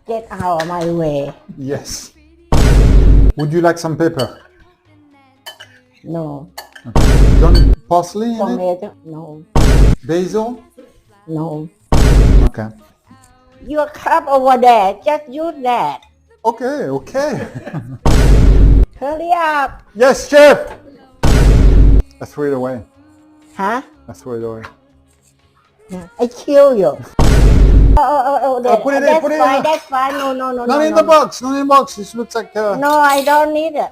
Get out of my way. Yes. Would you like some pepper? No. Don't need parsley in it? Tomato. No. Basil? No. Okay. Your cup over there. Just use that. Okay, okay. Hurry up. Yes, chef! I threw it away. Huh? I threw it away. I kill you. Oh, put it in, that's put it in fine. the- That's fine. No. Not in the box, not in the box. This looks like No, I don't need it.